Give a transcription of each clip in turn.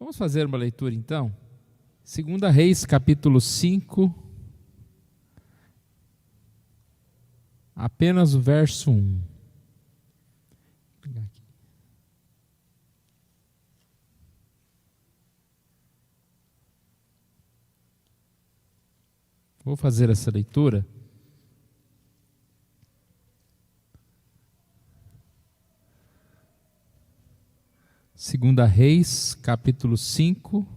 Vamos fazer uma leitura então? 2 Reis, capítulo 5, apenas o verso 1. Vou fazer essa leitura. Segunda Reis, capítulo 5,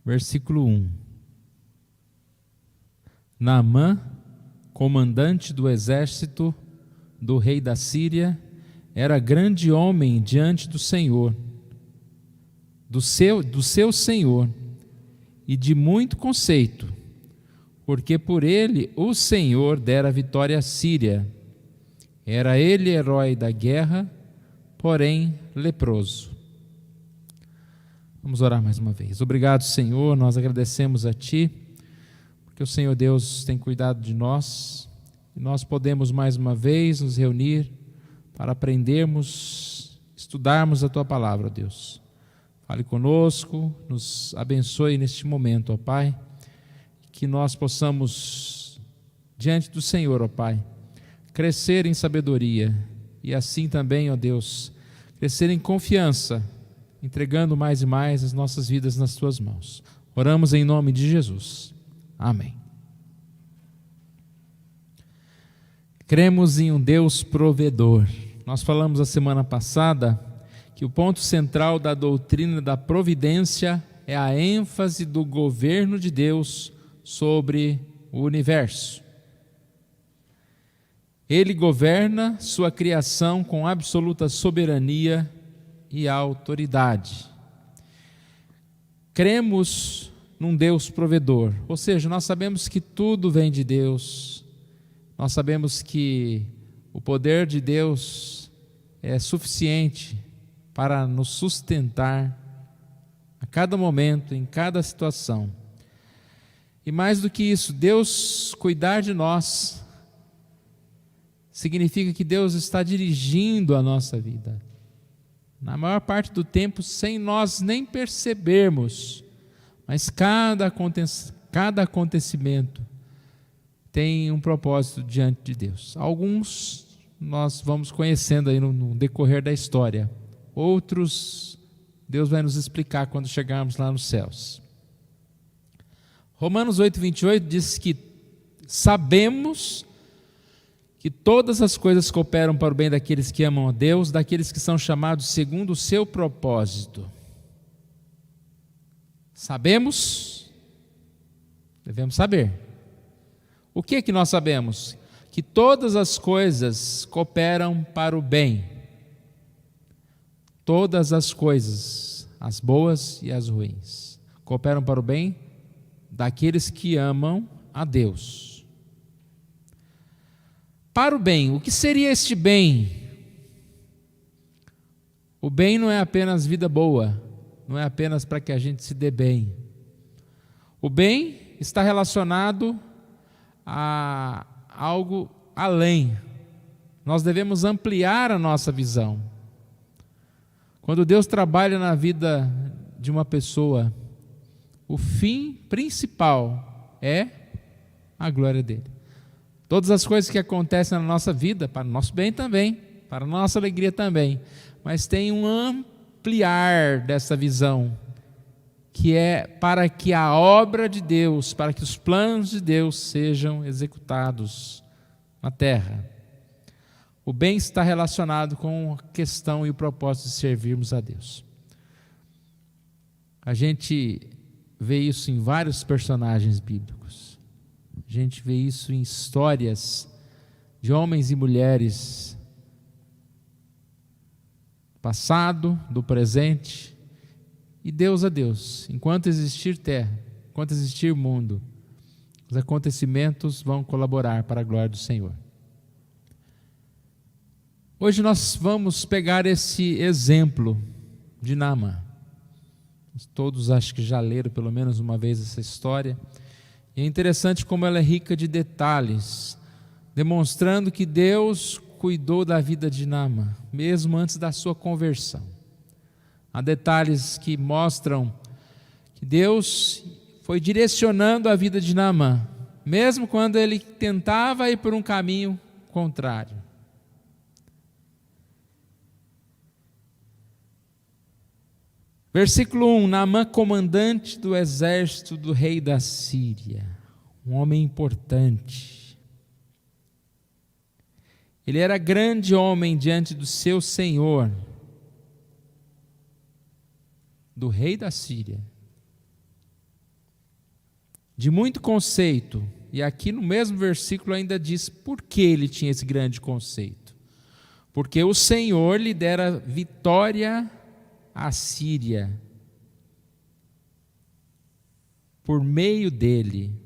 versículo 1. Naamã, comandante do exército do rei da Síria, era grande homem diante do Senhor, do seu Senhor, e de muito conceito, porque por ele o Senhor dera vitória à Síria. Era ele herói da guerra, porém leproso. Vamos orar mais uma vez. Obrigado, Senhor, nós agradecemos a Ti, porque o Senhor Deus tem cuidado de nós, e nós podemos mais uma vez nos reunir para aprendermos, estudarmos a Tua palavra, Deus. Fale conosco, nos abençoe neste momento, ó Pai, que nós possamos, diante do Senhor, ó Pai, crescer em sabedoria, e assim também, ó Deus, crescer em confiança, entregando mais e mais as nossas vidas nas Tuas mãos. Oramos em nome de Jesus. Amém. Cremos em um Deus provedor. Nós falamos a semana passada que o ponto central da doutrina da providência é a ênfase do governo de Deus sobre o universo. Ele governa sua criação com absoluta soberania e autoridade. Cremos num Deus provedor, ou seja, nós sabemos que tudo vem de Deus, nós sabemos que o poder de Deus é suficiente para nos sustentar a cada momento, em cada situação. E mais do que isso, Deus cuidar de nós significa que Deus está dirigindo a nossa vida, na maior parte do tempo sem nós nem percebermos, mas cada acontecimento tem um propósito diante de Deus. Alguns nós vamos conhecendo aí no decorrer da história, outros Deus vai nos explicar quando chegarmos lá nos céus. Romanos 8:28 diz que sabemos que todas as coisas cooperam para o bem daqueles que amam a Deus, daqueles que são chamados segundo o seu propósito. Sabemos? Devemos saber. O que é que nós sabemos? Que todas as coisas cooperam para o bem. Todas as coisas, as boas e as ruins, cooperam para o bem daqueles que amam a Deus. Para o bem, o que seria este bem? O bem não é apenas vida boa, não é apenas para que a gente se dê bem. O bem está relacionado a algo além. Nós devemos ampliar a nossa visão. Quando Deus trabalha na vida de uma pessoa, o fim principal é a glória dele. Todas as coisas que acontecem na nossa vida, para o nosso bem também, para a nossa alegria também, mas tem um ampliar dessa visão, que é para que a obra de Deus, para que os planos de Deus sejam executados na terra. O bem está relacionado com a questão e o propósito de servirmos a Deus. A gente vê isso em vários personagens bíblicos. A gente vê isso em histórias de homens e mulheres, passado, do presente, e Deus a Deus. Enquanto existir terra, enquanto existir mundo, os acontecimentos vão colaborar para a glória do Senhor. Hoje nós vamos pegar esse exemplo de Naamã. Todos acho que já leram pelo menos uma vez essa história. E é interessante como ela é rica de detalhes, demonstrando que Deus cuidou da vida de Naamã, mesmo antes da sua conversão. Há detalhes que mostram que Deus foi direcionando a vida de Naamã, mesmo quando ele tentava ir por um caminho contrário. Versículo 1, Naamã, comandante do exército do rei da Síria, um homem importante. Ele era grande homem diante do seu senhor, do rei da Síria, de muito conceito, e aqui no mesmo versículo ainda diz por que ele tinha esse grande conceito. Porque o Senhor lhe dera vitória à Síria, por meio dele.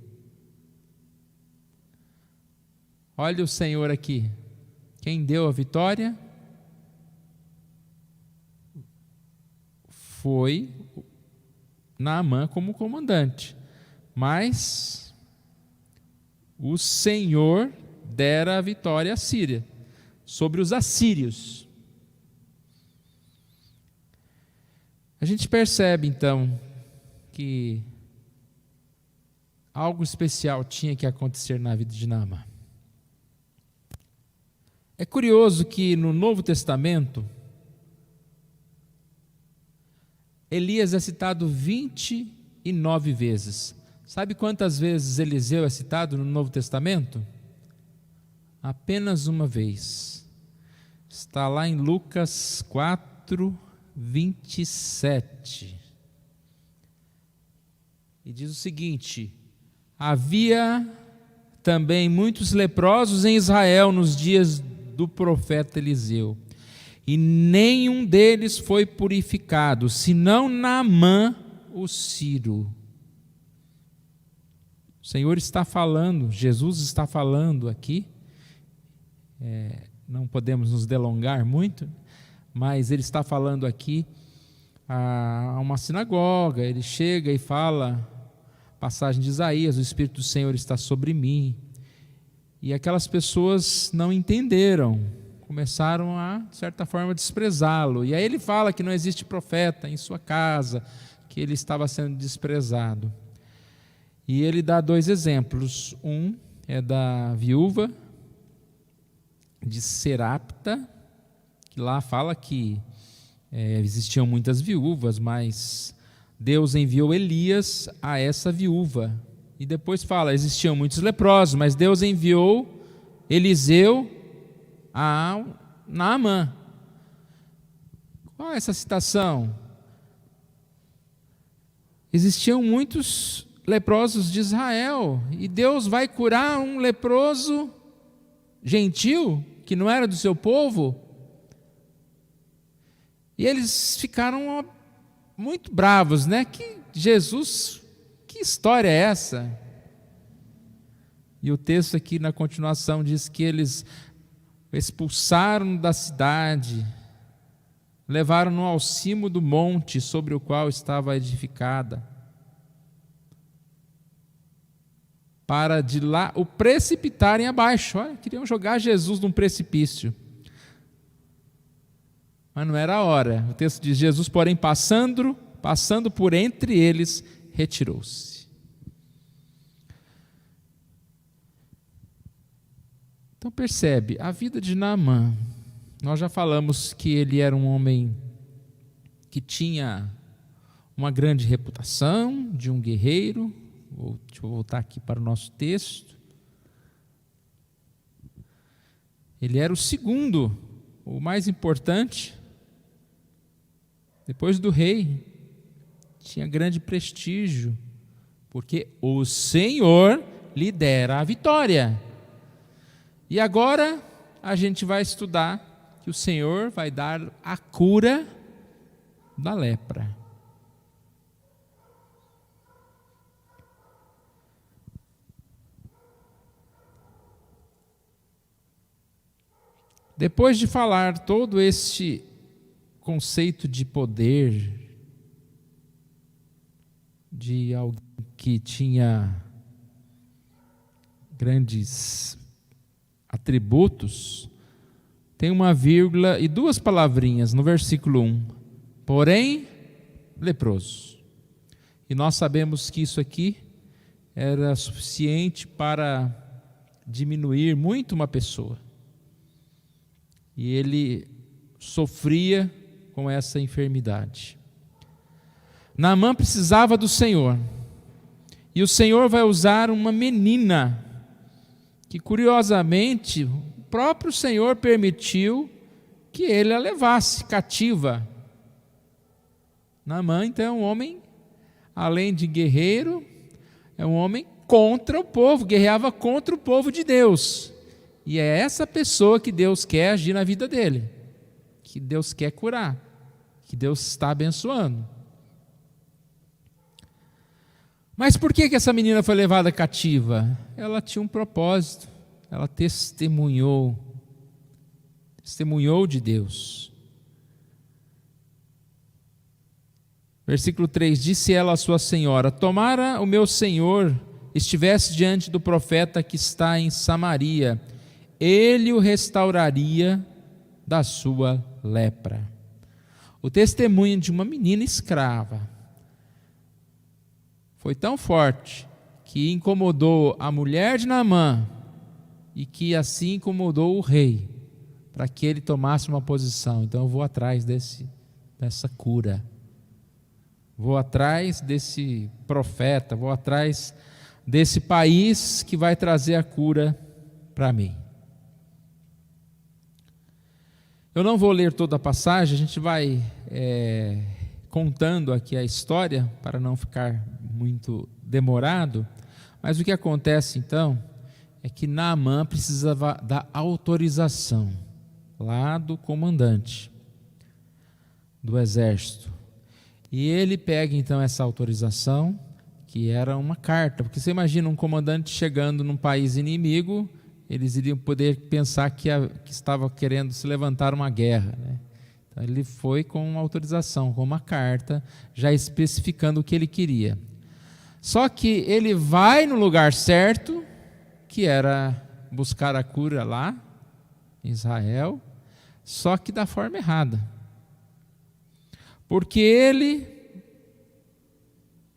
Olha o Senhor aqui, quem deu a vitória? Foi Naamã como comandante, mas o Senhor dera a vitória à Síria, sobre os assírios. A gente percebe então que algo especial tinha que acontecer na vida de Naamã. É curioso que no Novo Testamento, Elias é citado 29 vezes. Sabe quantas vezes Eliseu é citado no Novo Testamento? Apenas uma vez. Está lá em Lucas 4, 27. E diz o seguinte: havia também muitos leprosos em Israel nos dias do profeta Eliseu, e nenhum deles foi purificado, senão Naamã, o sírio. O Senhor está falando, Jesus está falando aqui, não podemos nos delongar muito, mas ele está falando aqui a uma sinagoga. Ele chega e fala, passagem de Isaías: o Espírito do Senhor está sobre mim. E aquelas pessoas não entenderam, começaram a, de certa forma, desprezá-lo. E aí ele fala que não existe profeta em sua casa, que ele estava sendo desprezado. E ele dá dois exemplos. Um é da viúva de Serapta, que lá fala que existiam muitas viúvas, mas Deus enviou Elias a essa viúva. E depois fala, existiam muitos leprosos, mas Deus enviou Eliseu a Naamã. Qual é essa citação? Existiam muitos leprosos de Israel, e Deus vai curar um leproso gentil, que não era do seu povo. E eles ficaram muito bravos, né? Que Jesus, que história é essa? E o texto aqui na continuação diz que eles expulsaram da cidade, levaram-no ao cimo do monte sobre o qual estava edificada, para de lá o precipitarem abaixo. Olha, queriam jogar Jesus num precipício, mas não era a hora. O texto diz: Jesus, porém, passando por entre eles, retirou-se. Então percebe, a vida de Naamã, nós já falamos que ele era um homem que tinha uma grande reputação de um guerreiro. Deixa eu voltar aqui para o nosso texto. Ele era o segundo, o mais importante, depois do rei. Tinha grande prestígio, porque o Senhor lhe dera a vitória. E agora a gente vai estudar que o Senhor vai dar a cura da lepra. Depois de falar todo este conceito de poder, de alguém que tinha grandes atributos, tem uma vírgula e duas palavrinhas no versículo 1. porém leproso. E nós sabemos que isso aqui era suficiente para diminuir muito uma pessoa. E ele sofria com essa enfermidade. Naamã precisava do Senhor. E o Senhor vai usar uma menina, que curiosamente o próprio Senhor permitiu que ele a levasse cativa. Naamã, então, é um homem, além de guerreiro, é um homem contra o povo, guerreava contra o povo de Deus. E é essa pessoa que Deus quer agir na vida dele, que Deus quer curar, que Deus está abençoando. Mas por que essa menina foi levada cativa? Ela tinha um propósito, ela testemunhou de Deus. Versículo 3, disse ela à sua senhora: tomara o meu senhor estivesse diante do profeta que está em Samaria, ele o restauraria da sua lepra. O testemunho de uma menina escrava foi tão forte que incomodou a mulher de Naamã e que assim incomodou o rei, para que ele tomasse uma posição. Então eu vou atrás dessa cura, vou atrás desse profeta, vou atrás desse país que vai trazer a cura para mim. Eu não vou ler toda a passagem, a gente vai contando aqui a história para não ficar muito demorado, mas o que acontece então é que Naamã precisava da autorização lá do comandante do exército, e ele pega então essa autorização, que era uma carta, porque você imagina um comandante chegando num país inimigo, eles iriam poder pensar que estava querendo se levantar uma guerra, né? Então ele foi com uma autorização, com uma carta, já especificando o que ele queria. Só que ele vai no lugar certo, que era buscar a cura lá, em Israel, só que da forma errada. Porque ele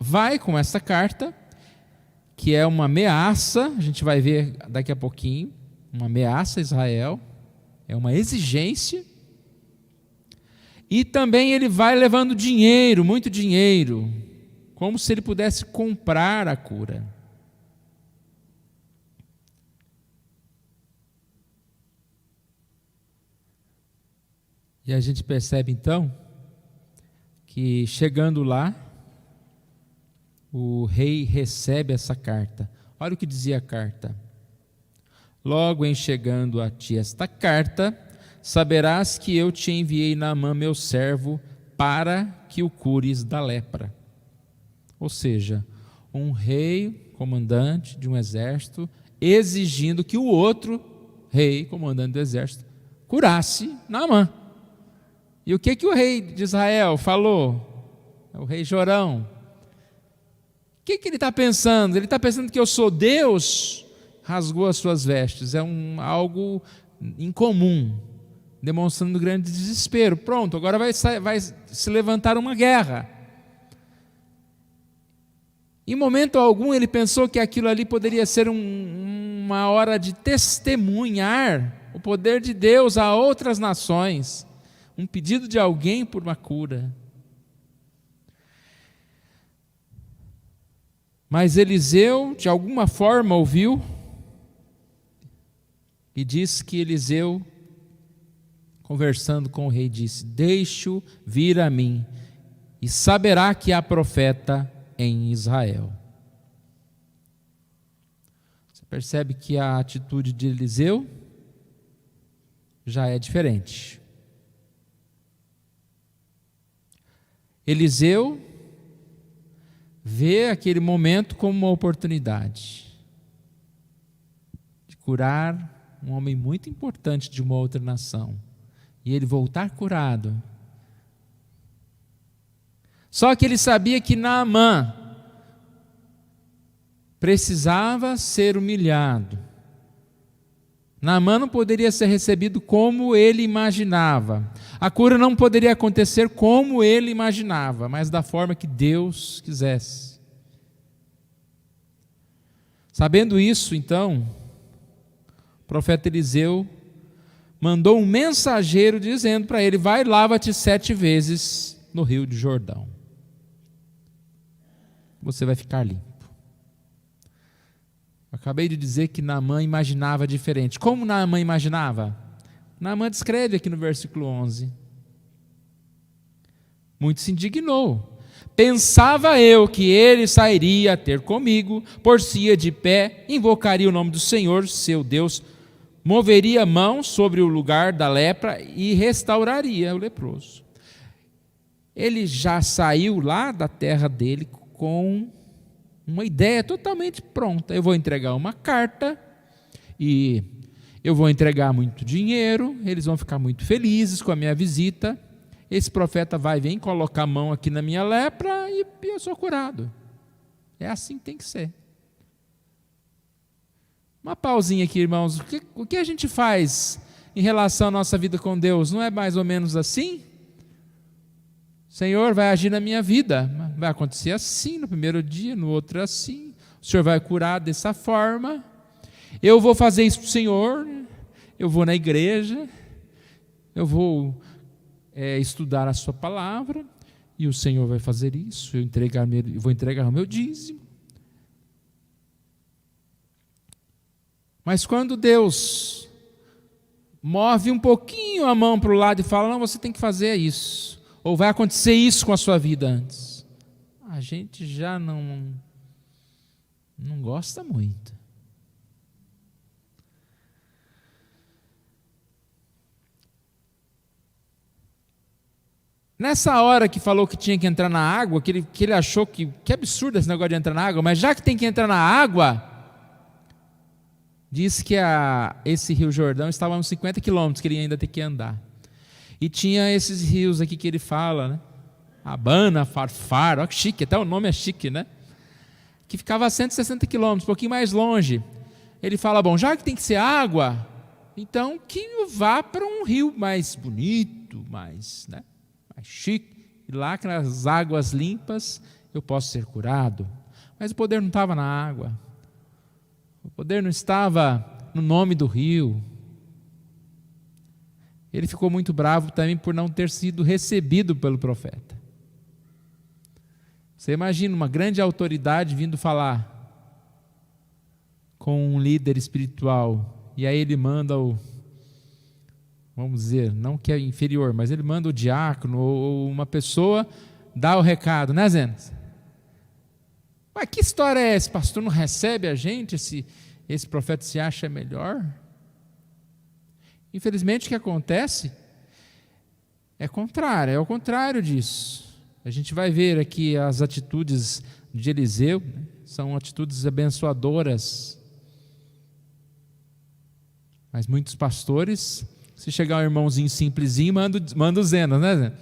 vai com essa carta, que é uma ameaça, a gente vai ver daqui a pouquinho, uma ameaça a Israel, é uma exigência, e também ele vai levando dinheiro, muito dinheiro, como se ele pudesse comprar a cura. E a gente percebe então que chegando lá, o rei recebe essa carta. Olha o que dizia a carta: logo em chegando a ti esta carta, saberás que eu te enviei Naamã meu servo para que o cures da lepra. Ou seja, um rei, comandante de um exército, exigindo que o outro rei, comandante do exército, curasse Naamã. E o que o rei de Israel falou? O rei Jorão. O que ele está pensando? Ele está pensando que eu sou Deus? Rasgou as suas vestes. É algo incomum, demonstrando grande desespero. Pronto, agora vai se levantar uma guerra. Em momento algum ele pensou que aquilo ali poderia ser uma hora de testemunhar o poder de Deus a outras nações, um pedido de alguém por uma cura. Mas Eliseu, de alguma forma, ouviu e diz que Eliseu, conversando com o rei, disse: deixe-o vir a mim, e saberá que há profeta em Israel. Você percebe que a atitude de Eliseu já é diferente. Eliseu vê aquele momento como uma oportunidade de curar um homem muito importante de uma outra nação, e ele voltar curado. Só que ele sabia que Naamã precisava ser humilhado. Naamã não poderia ser recebido como ele imaginava. A cura não poderia acontecer como ele imaginava, mas da forma que Deus quisesse. Sabendo isso, então, o profeta Eliseu mandou um mensageiro dizendo para ele: vai, lava-te 7 vezes no rio de Jordão. Você vai ficar limpo. Acabei de dizer que Naamã imaginava diferente. Como Naamã imaginava? Naamã descreve aqui no versículo 11. Muito se indignou. Pensava eu que ele sairia a ter comigo, por-se-ia de pé, invocaria o nome do Senhor, seu Deus, moveria a mão sobre o lugar da lepra e restauraria o leproso. Ele já saiu lá da terra dele com uma ideia totalmente pronta. Eu vou entregar uma carta e eu vou entregar muito dinheiro, eles vão ficar muito felizes com a minha visita. Esse profeta vai vir colocar a mão aqui na minha lepra e eu sou curado. É assim que tem que ser. Uma pausinha aqui, irmãos. O que a gente faz em relação à nossa vida com Deus? Não é mais ou menos assim? O Senhor vai agir na minha vida, vai acontecer assim no primeiro dia, no outro assim. O Senhor vai curar dessa forma. Eu vou fazer isso para o Senhor. Eu vou na igreja. Eu vou estudar a sua palavra. E o Senhor vai fazer isso. Eu vou entregar o meu dízimo. Mas quando Deus move um pouquinho a mão para o lado e fala: não, você tem que fazer isso, ou vai acontecer isso com a sua vida antes, a gente já não gosta muito. Nessa hora que falou que tinha que entrar na água, que ele achou que absurdo esse negócio de entrar na água, mas já que tem que entrar na água, diz que esse rio Jordão estava a uns 50 quilômetros que ele ainda tem que andar. E tinha esses rios aqui que ele fala, né? Abana, Farfar, olha que chique, até o nome é chique, né? Que ficava a 160 quilômetros, um pouquinho mais longe. Ele fala: bom, já que tem que ser água, então que eu vá para um rio mais bonito, mais chique. E lá, nas águas limpas, eu posso ser curado. Mas o poder não estava na água. O poder não estava no nome do rio. Ele ficou muito bravo também por não ter sido recebido pelo profeta. Você imagina uma grande autoridade vindo falar com um líder espiritual, e aí ele manda vamos dizer, não que é inferior, mas ele manda o diácono ou uma pessoa dar o recado, né, Zenas? Mas que história é essa? Pastor não recebe a gente? Esse profeta se acha melhor? Infelizmente o que acontece é o contrário disso. A gente vai ver aqui as atitudes de Eliseu, né? São atitudes abençoadoras. Mas muitos pastores, se chegar um irmãozinho simplesinho, manda o Zenas, né, Zenas?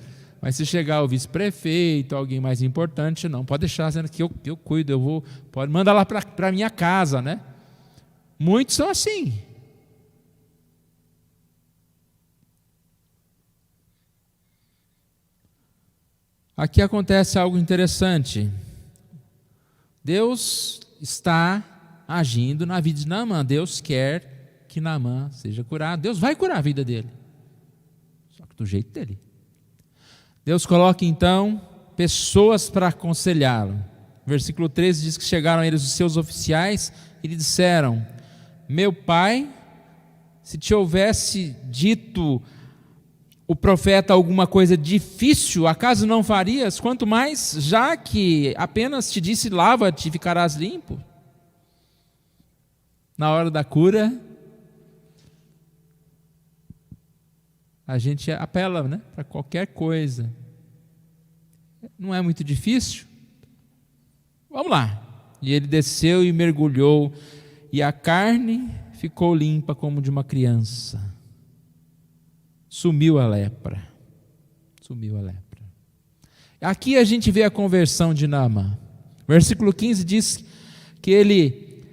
Mas se chegar o vice-prefeito, alguém mais importante, não, pode deixar, Zenas, que eu cuido, pode mandar lá para a minha casa, né? Muitos são assim. Aqui acontece algo interessante. Deus está agindo na vida de Naamã. Deus quer que Naamã seja curado. Deus vai curar a vida dele, só que do jeito dele. Deus coloca então pessoas para aconselhá-lo. Versículo 13 diz que chegaram a eles os seus oficiais e lhe disseram: meu pai, se te houvesse dito o profeta alguma coisa difícil, acaso não farias? Quanto mais, já que apenas te disse: lava-te e ficarás limpo. Na hora da cura, a gente apela, né, para qualquer coisa. Não é muito difícil? Vamos lá. E ele desceu e mergulhou, e a carne ficou limpa como de uma criança. Sumiu a lepra. Sumiu a lepra. Aqui a gente vê a conversão de Naamã. Versículo 15 diz que ele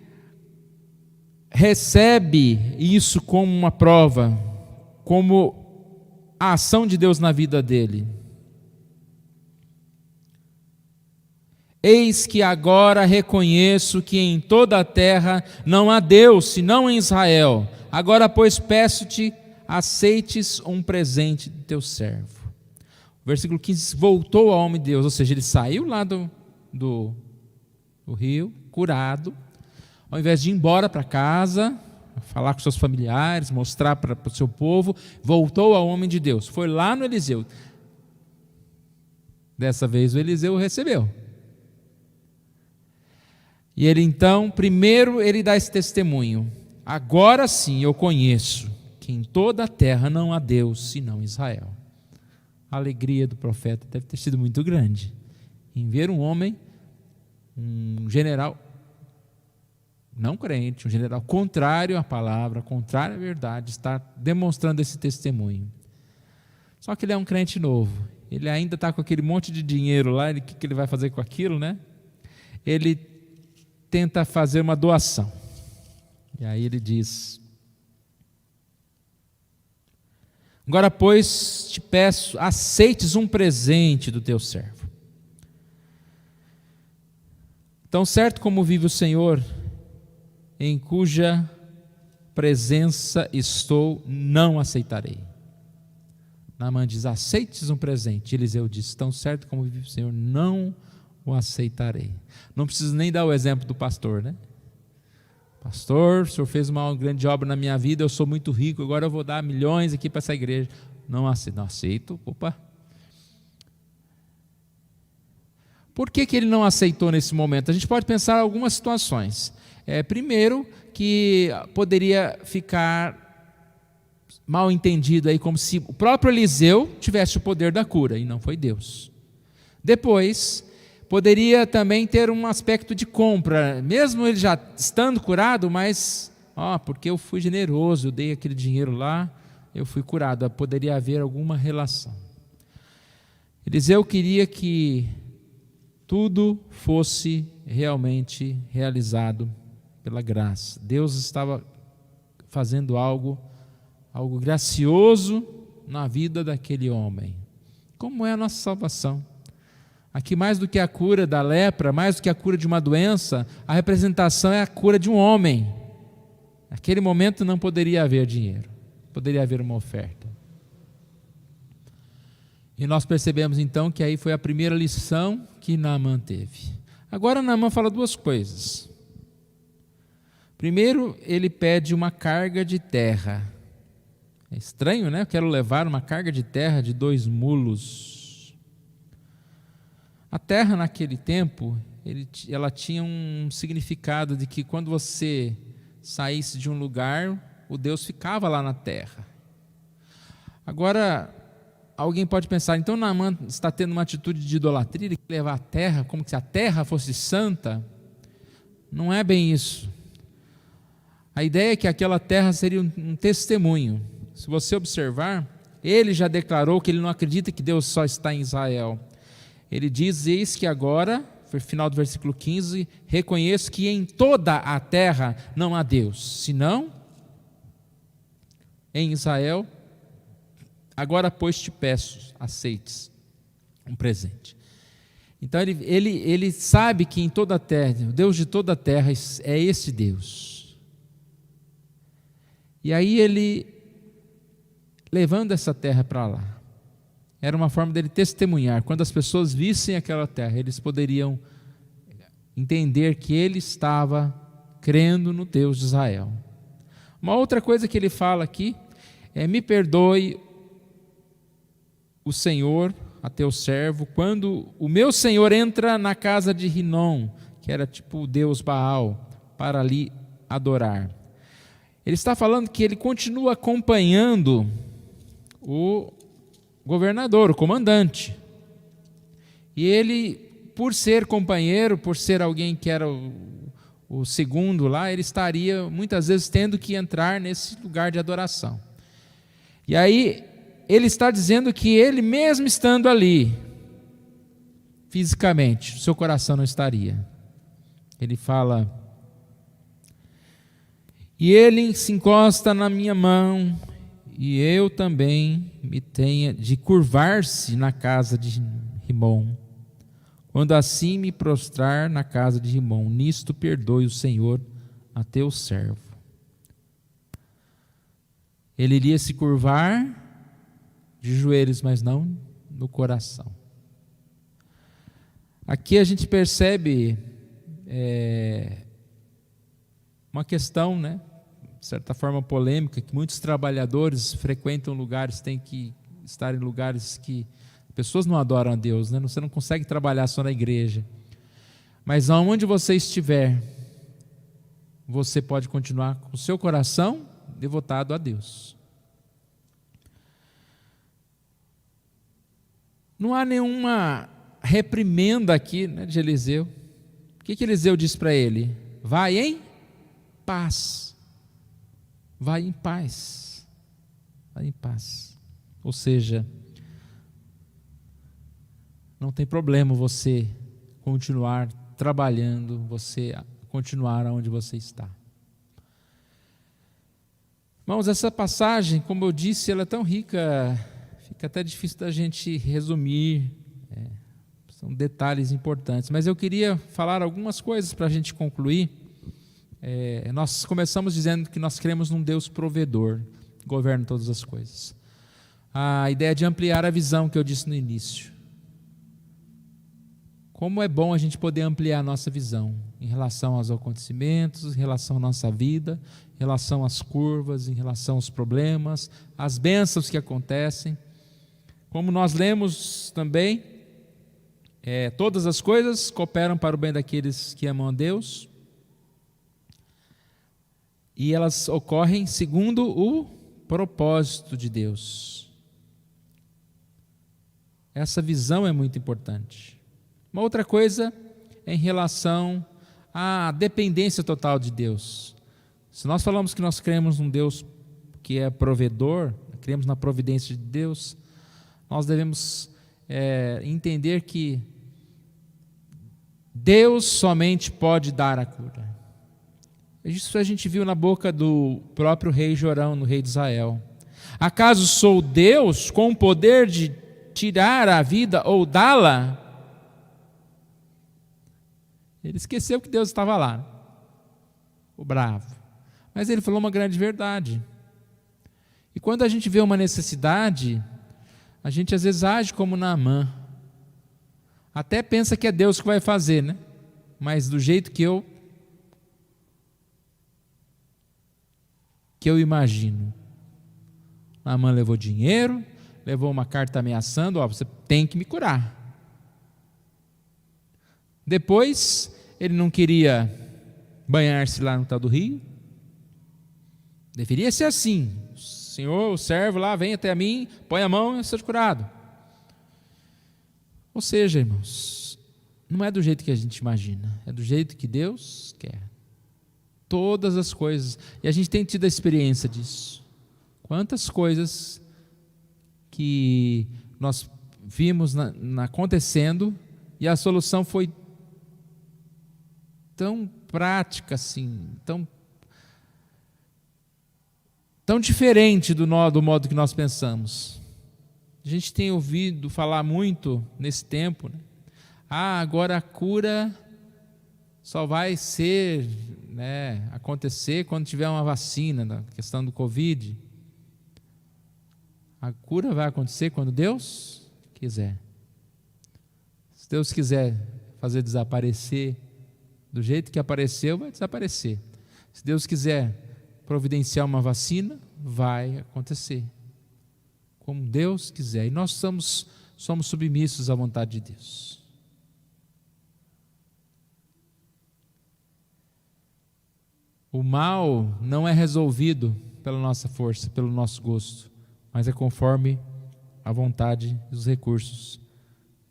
recebe isso como uma prova, como a ação de Deus na vida dele. Eis que agora reconheço que em toda a terra não há Deus, senão em Israel. Agora, pois, peço-te, aceites um presente de teu servo. O versículo 15, voltou ao homem de Deus, ou seja, ele saiu lá do rio, curado, ao invés de ir embora para casa, falar com seus familiares, mostrar para o seu povo, voltou ao homem de Deus, foi lá no Eliseu. Dessa vez o Eliseu o recebeu. E ele então, primeiro ele dá esse testemunho: agora sim eu conheço que em toda a terra não há Deus senão Israel. A alegria do profeta deve ter sido muito grande em ver um homem, um general não crente, um general contrário à palavra, contrário à verdade, estar demonstrando esse testemunho. Só que ele é um crente novo, ele ainda está com aquele monte de dinheiro lá, o que ele vai fazer com aquilo, né? Ele tenta fazer uma doação, e aí ele diz: agora, pois, te peço, aceites um presente do teu servo. Tão certo como vive o Senhor, em cuja presença estou, não aceitarei. Naamã diz: aceites um presente. Eliseu diz: tão certo como vive o Senhor, não o aceitarei. Não preciso nem dar o exemplo do pastor, né? Pastor, o senhor fez uma grande obra na minha vida, eu sou muito rico, agora eu vou dar milhões aqui para essa igreja. Não aceito. Opa. Por que ele não aceitou nesse momento? A gente pode pensar em algumas situações. Primeiro, que poderia ficar mal entendido aí, como se o próprio Eliseu tivesse o poder da cura, e não foi Deus. Depois, poderia também ter um aspecto de compra, mesmo ele já estando curado, mas, porque eu fui generoso, eu dei aquele dinheiro lá, eu fui curado. Poderia haver alguma relação. Eliseu queria que tudo fosse realmente realizado pela graça. Deus estava fazendo algo gracioso na vida daquele homem. Como é a nossa salvação? Aqui, mais do que a cura da lepra, mais do que a cura de uma doença, a representação é a cura de um homem. Naquele momento não poderia haver dinheiro, poderia haver uma oferta. E nós percebemos então que aí foi a primeira lição que Naamã teve. Agora Naamã fala duas coisas. Primeiro, ele pede uma carga de terra. É estranho, né? Eu quero levar uma carga de terra de 2 mulos. A terra naquele tempo, ela tinha um significado de que quando você saísse de um lugar, o Deus ficava lá na terra. Agora, alguém pode pensar, então Naamã está tendo uma atitude de idolatria, ele quer levar a terra como se a terra fosse santa. Não é bem isso. A ideia é que aquela terra seria um testemunho. Se você observar, ele já declarou que ele não acredita que Deus só está em Israel. Ele diz: eis que agora, no final do versículo 15, reconheço que em toda a terra não há Deus, senão em Israel. Agora, pois, te peço, aceites um presente. Então ele sabe que em toda a terra, o Deus de toda a terra é esse Deus. E aí ele, levando essa terra para lá, era uma forma dele testemunhar. Quando as pessoas vissem aquela terra, eles poderiam entender que ele estava crendo no Deus de Israel. Uma outra coisa que ele fala aqui é: me perdoe o Senhor a teu servo, quando o meu Senhor entra na casa de Rinom, que era tipo o Deus Baal, para ali adorar. Ele está falando que ele continua acompanhando o governador, o comandante. E ele, por ser companheiro, por ser alguém que era o segundo lá, ele estaria muitas vezes tendo que entrar nesse lugar de adoração. E aí ele está dizendo que ele mesmo estando ali, fisicamente, o seu coração não estaria. Ele fala: e ele se encosta na minha mão, e eu também me tenha de curvar-se na casa de Rimom, quando assim me prostrar na casa de Rimom, nisto perdoe o Senhor a teu servo. Ele iria se curvar de joelhos, mas não no coração. Aqui a gente percebe uma questão, né, de certa forma polêmica, que muitos trabalhadores frequentam lugares, têm que estar em lugares que pessoas não adoram a Deus, né? Você não consegue trabalhar só na igreja, mas aonde você estiver, você pode continuar com o seu coração devotado a Deus. Não há nenhuma reprimenda aqui, né, de Eliseu. O que Eliseu diz para ele? Vai em paz. Vai em paz. Vai em paz. Ou seja, não tem problema você continuar trabalhando, você continuar onde você está. Irmãos, essa passagem, como eu disse, ela é tão rica, fica até difícil da gente resumir, são detalhes importantes, mas eu queria falar algumas coisas para a gente concluir. Nós começamos dizendo que nós cremos num Deus provedor, que governa todas as coisas. A ideia de ampliar a visão que eu disse no início. Como é bom a gente poder ampliar a nossa visão em relação aos acontecimentos, em relação à nossa vida, em relação às curvas, em relação aos problemas, às bênçãos que acontecem. Como nós lemos também, todas as coisas cooperam para o bem daqueles que amam a Deus, e elas ocorrem segundo o propósito de Deus. Essa visão é muito importante. Uma outra coisa é em relação à dependência total de Deus. Se nós falamos que nós cremos num Deus que é provedor, cremos na providência de Deus, nós devemos entender que Deus somente pode dar a cura. Isso a gente viu na boca do próprio rei Jorão, no rei de Israel. Acaso sou Deus com o poder de tirar a vida ou dá-la? Ele esqueceu que Deus estava lá, o bravo. Mas ele falou uma grande verdade. E quando a gente vê uma necessidade, a gente às vezes age como Naamã. Até pensa que é Deus que vai fazer, né? Mas do jeito que eu imagino. Naamã levou dinheiro, levou uma carta ameaçando, você tem que me curar. Depois, ele não queria banhar-se lá no tal do rio. Deveria ser assim. Senhor, o servo lá, vem até mim, põe a mão e seja curado. Ou seja, irmãos, não é do jeito que a gente imagina, é do jeito que Deus quer. Todas as coisas, e a gente tem tido a experiência disso. Quantas coisas que nós vimos acontecendo e a solução foi tão prática assim, tão diferente do modo que nós pensamos. A gente tem ouvido falar muito nesse tempo, né? Agora a cura só vai acontecer quando tiver uma vacina, na questão do Covid. A cura vai acontecer quando Deus quiser. Se Deus quiser fazer desaparecer do jeito que apareceu, vai desaparecer. Se Deus quiser providenciar uma vacina, vai acontecer. Como Deus quiser. E nós somos submissos à vontade de Deus. O mal não é resolvido pela nossa força, pelo nosso gosto, mas é conforme a vontade e os recursos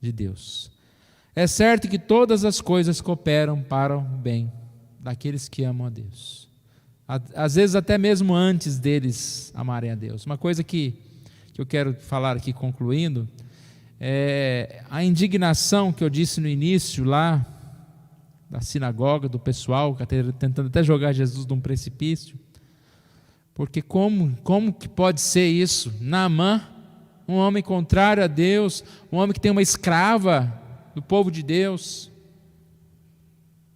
de Deus. É certo que todas as coisas cooperam para o bem daqueles que amam a Deus. Às vezes até mesmo antes deles amarem a Deus. Uma coisa que eu quero falar aqui concluindo, é a indignação que eu disse no início lá, da sinagoga, do pessoal, tentando até jogar Jesus de um precipício. Porque como que pode ser isso? Naamã, um homem contrário a Deus, um homem que tem uma escrava do povo de Deus,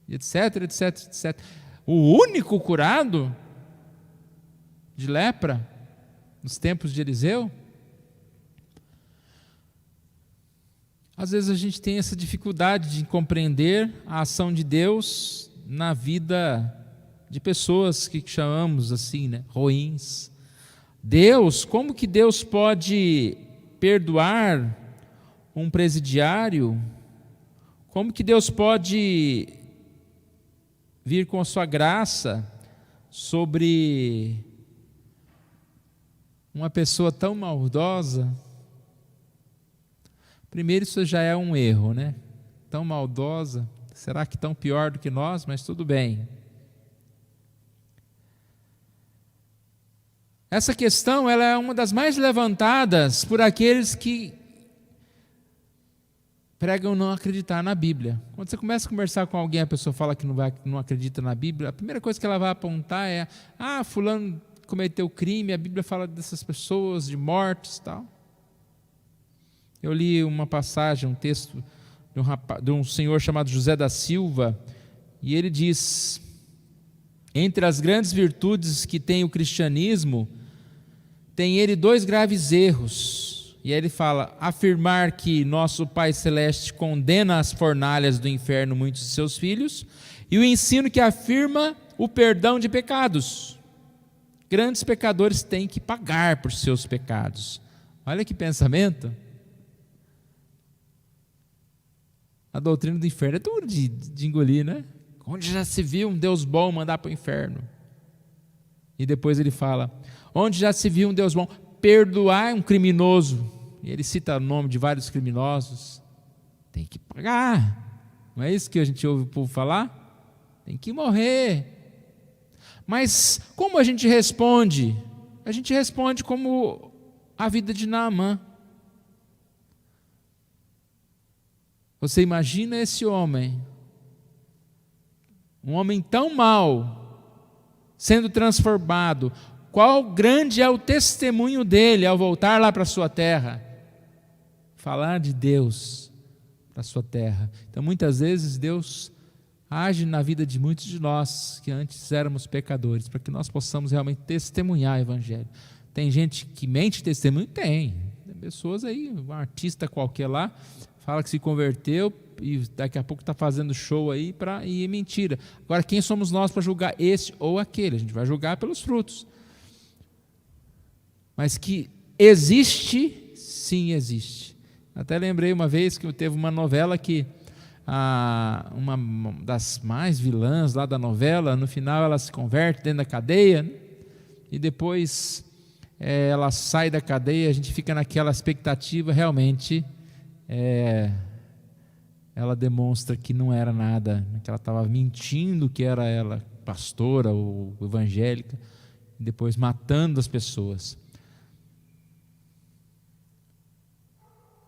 etc, etc, etc. O único curado de lepra nos tempos de Eliseu. Às vezes a gente tem essa dificuldade de compreender a ação de Deus na vida de pessoas que chamamos assim, né, ruins. Deus, como que Deus pode perdoar um presidiário? Como que Deus pode vir com a sua graça sobre uma pessoa tão maldosa? Primeiro, isso já é um erro, né? Tão maldosa, será que tão pior do que nós? Mas tudo bem. Essa questão, ela é uma das mais levantadas por aqueles que pregam não acreditar na Bíblia. Quando você começa a conversar com alguém, a pessoa fala que não acredita na Bíblia, a primeira coisa que ela vai apontar é: fulano cometeu crime, a Bíblia fala dessas pessoas, de mortes e tal. Eu li uma passagem, um texto de um senhor chamado José da Silva, e ele diz: entre as grandes virtudes que tem o cristianismo, tem ele 2 graves erros. E aí ele fala: afirmar que nosso Pai Celeste condena às fornalhas do inferno muitos de seus filhos, e o ensino que afirma o perdão de pecados. Grandes pecadores têm que pagar por seus pecados. Olha que pensamento. A doutrina do inferno é duro de engolir, né? Onde já se viu um Deus bom mandar para o inferno? E depois ele fala: onde já se viu um Deus bom perdoar um criminoso? E ele cita o nome de vários criminosos. Tem que pagar. Não é isso que a gente ouve o povo falar? Tem que morrer. Mas como a gente responde? A gente responde como a vida de Naamã. Você imagina esse homem, um homem tão mau, sendo transformado. Qual grande é o testemunho dele ao voltar lá para a sua terra? Falar de Deus para a sua terra. Então, muitas vezes, Deus age na vida de muitos de nós, que antes éramos pecadores, para que nós possamos realmente testemunhar o Evangelho. Tem gente que mente testemunho? Tem pessoas aí, um artista qualquer lá, fala que se converteu e daqui a pouco está fazendo show aí e é mentira. Agora, quem somos nós para julgar esse ou aquele? A gente vai julgar pelos frutos. Mas que existe, sim existe. Até lembrei uma vez que teve uma novela que uma das mais vilãs lá da novela, no final ela se converte dentro da cadeia, né? E depois ela sai da cadeia, a gente fica naquela expectativa. Realmente ela demonstra que não era nada, que ela estava mentindo que era ela pastora ou evangélica, e depois matando as pessoas.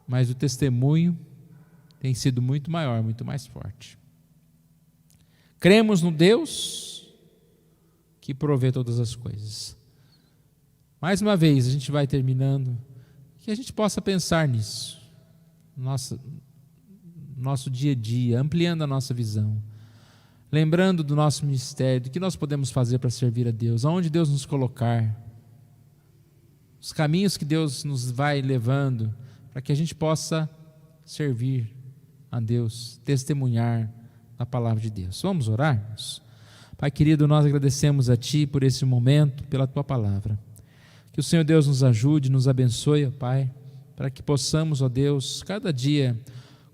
Mas o testemunho tem sido muito maior, muito mais forte. Cremos no Deus que provê todas as coisas. Mais uma vez, a gente vai terminando, que a gente possa pensar nisso, nosso dia a dia, ampliando a nossa visão, lembrando do nosso ministério, do que nós podemos fazer para servir a Deus, aonde Deus nos colocar, os caminhos que Deus nos vai levando, para que a gente possa servir a Deus, testemunhar a palavra de Deus. Vamos orar? Pai querido, nós agradecemos a Ti por esse momento, pela Tua palavra. Que o Senhor Deus nos ajude, nos abençoe, ó Pai, para que possamos, ó Deus, cada dia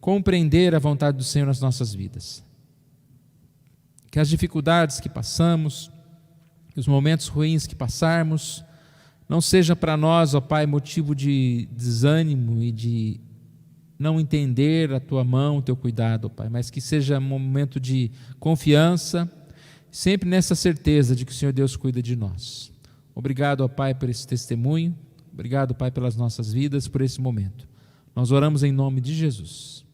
compreender a vontade do Senhor nas nossas vidas. Que as dificuldades que passamos, que os momentos ruins que passarmos, não seja para nós, ó Pai, motivo de desânimo e de não entender a Tua mão, o Teu cuidado, ó Pai, mas que seja um momento de confiança, sempre nessa certeza de que o Senhor Deus cuida de nós. Obrigado, ó Pai, por esse testemunho. Obrigado, Pai, pelas nossas vidas, por esse momento. Nós oramos em nome de Jesus.